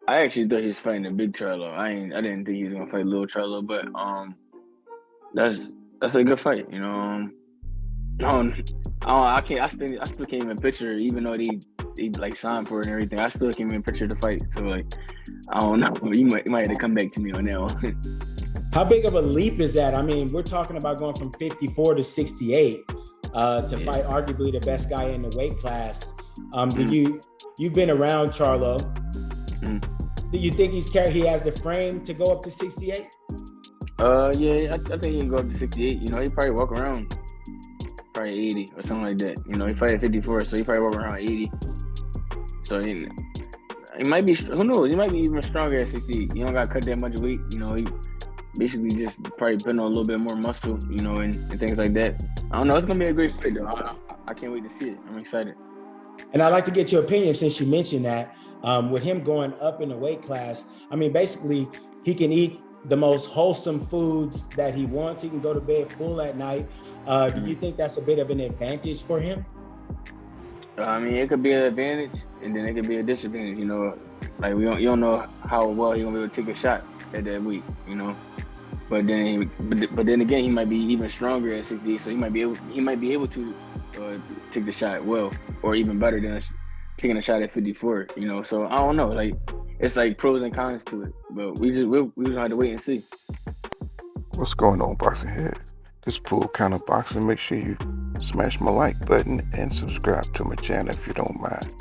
I actually thought he was fighting the big Charlo. I didn't think he was gonna fight little Charlo, but that's that's a good fight. Um, I still can't even picture, even though they like signed for it and everything. I still can't even picture the fight. So like, I don't know. You might have to come back to me on that one. How big of a leap is that? I mean, we're talking about going from 54 to 68 to Yeah. fight arguably the best guy in the weight class. Do Mm, you've been around Charlo? mm. Do you think he has the frame to go up to 68? Yeah, I think he can go up to 68. He probably walk around probably 80 or something like that. He fight at 54, so he probably walk around 80. So he might be. Who knows? He might be even stronger at 68. You don't got to cut that much weight. He basically just probably putting on a little bit more muscle. And things like that. I don't know. It's gonna be a great fight though. I can't wait to see it. I'm excited. And I'd like to get your opinion since you mentioned that with him going up in the weight class. I mean, basically, he can eat the most wholesome foods that he wants. He can go to bed full at night. Do you Mm. think that's a bit of an advantage for him? I mean, it could be an advantage, and then it could be a disadvantage. Like you don't know how well he gonna be able to take a shot at that weight. But then again, he might be even stronger at 68, so he might be able to uh, take the shot well, or even better than taking a shot at 54. So I don't know. Like it's like pros and cons to it, but we just have to wait and see. What's going on, boxing heads? This Pool Counter Boxing. Make sure you smash my like button and subscribe to my channel if you don't mind.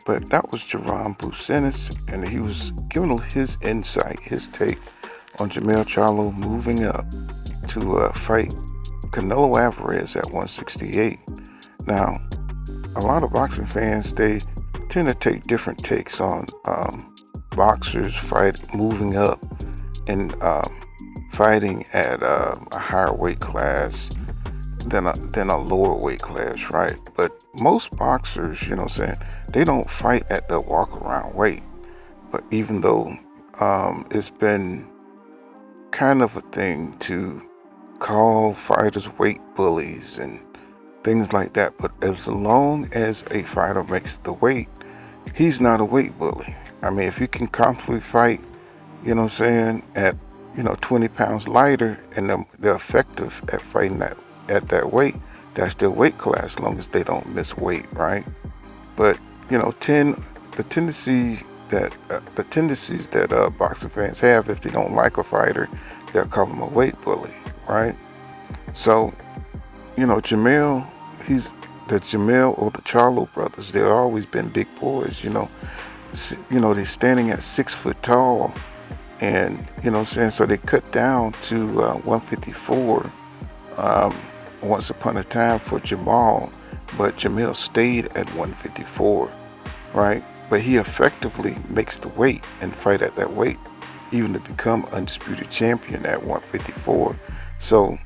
But that was Jaron Ennis, and he was giving his insight, his take on Jermell Charlo moving up to fight Canelo Alvarez at 168. Now, a lot of boxing fans, they tend to take different takes on boxers moving up and fighting at a higher weight class than a lower weight class, right? But most boxers, you know what I'm saying, they don't fight at the walk around weight. But even though it's been kind of a thing to call fighters weight bullies and things like that, but as long as a fighter makes the weight, he's not a weight bully. I mean, if you can comfortably fight, you know what I'm saying, at 20 pounds lighter, and they're effective at fighting at that weight, that's their weight class, as long as they don't miss weight, right? But you know, the tendencies that boxing fans have, if they don't like a fighter, they'll call him a weight bully, right? So Jermell, he's the Jermell or the Charlo brothers. They've always been big boys, they're standing at 6 foot tall, and what I'm saying, so they cut down to 154 um, once upon a time for Jamal, but Jermell stayed at 154, right? But he effectively makes the weight and fight at that weight, even to become undisputed champion at 154. So,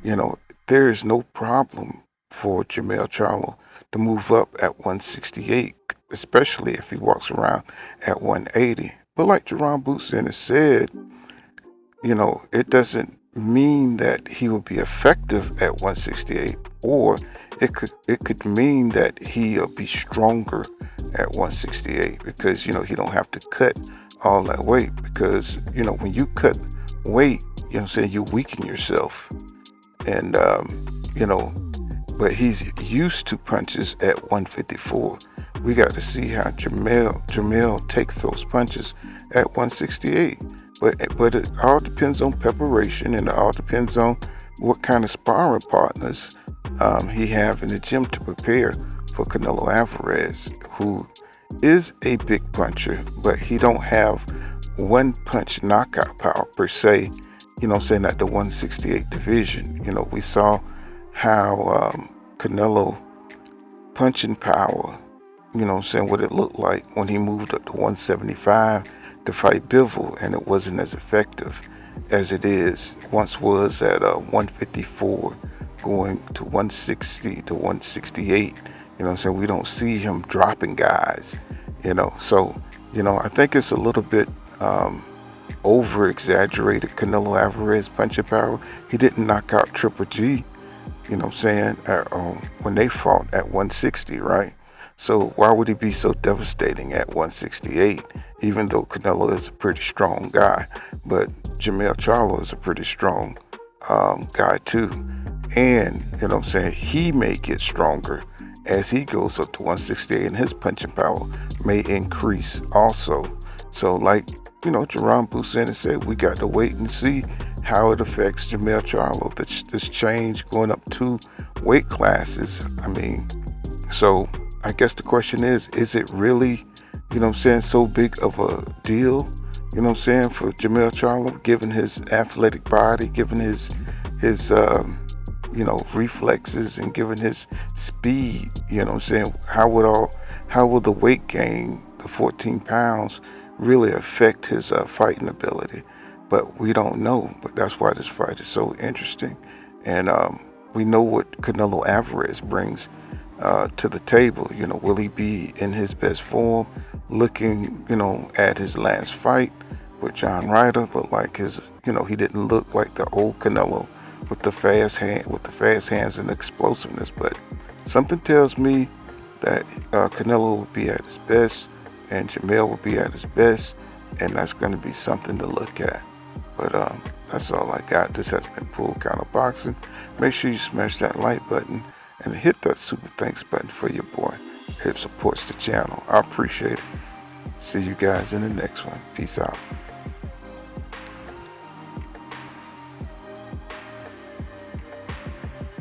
you know, there is no problem for Jermell Charlo to move up at 168, especially if he walks around at 180. But like Jerron Boosin has said, it doesn't mean that he will be effective at 168, or it could mean that he'll be stronger at 168 because he don't have to cut all that weight, because when you cut weight, I'm saying, you weaken yourself. And you know but he's used to punches at 154. We got to see how Jermell takes those punches at 168. But it all depends on preparation, and it all depends on what kind of sparring partners he have in the gym to prepare for Canelo Alvarez, who is a big puncher, but he don't have one punch knockout power per se. I'm saying, at the 168 division. We saw how Canelo punching power, I'm saying, what it looked like when he moved up to 175 to fight Bivol, and it wasn't as effective as it is once was at 154 going to 160 to 168. I'm saying, we don't see him dropping guys, so I think it's a little bit over exaggerated Canelo Alvarez punching power. He didn't knock out Triple G, when they fought at 160, right? So why would he be so devastating at 168, even though Canelo is a pretty strong guy? But Jermell Charlo is a pretty strong guy too. And, you know what I'm saying, he may get stronger as he goes up to 168, and his punching power may increase also. So like, you know, Jaron Ennis said, we got to wait and see how it affects Jermell Charlo, this change going up 2 weight classes. I mean, so I guess the question is it really, you know what I'm saying, so big of a deal, you know what I'm saying, for Jermell Charlo, given his athletic body, given his you know, reflexes, and given his speed, you know what I'm saying? How will the weight gain, the 14 pounds, really affect his fighting ability? But we don't know. But that's why this fight is so interesting. And we know what Canelo Alvarez brings to the table. You know, will he be in his best form? Looking, you know, at his last fight with John Ryder, looked like his, you know, he didn't look like the old Canelo with the fast hands and explosiveness. But something tells me that Canelo will be at his best, and Jermell will be at his best, and that's going to be something to look at. But that's all I got. This has been Pool Counter Boxing. Make sure you smash that like button and hit that super thanks button for your boy. It supports the channel. I appreciate it. See you guys in the next one. Peace out.